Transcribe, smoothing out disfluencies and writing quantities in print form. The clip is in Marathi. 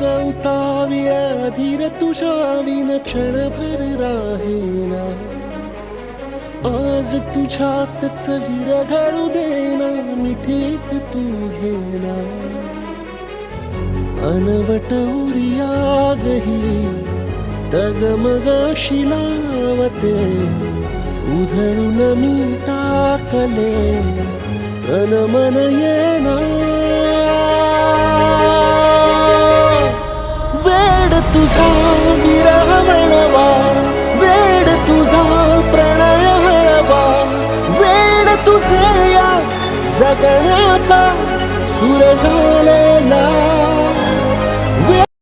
जीव उताविळा धीर तुझ्या विन क्षणभर राहेना. आज तुझ्यातच विरघळू देना मिठीत तू घेना. अनवट उरियागही डगमगाशी लावते उधळून मी टाकले तन मन येना. वेड तुझा विरह वळवा वेड तुझा प्रणय हळवा वेड तुझे या जगण्याचा सूर झालेला.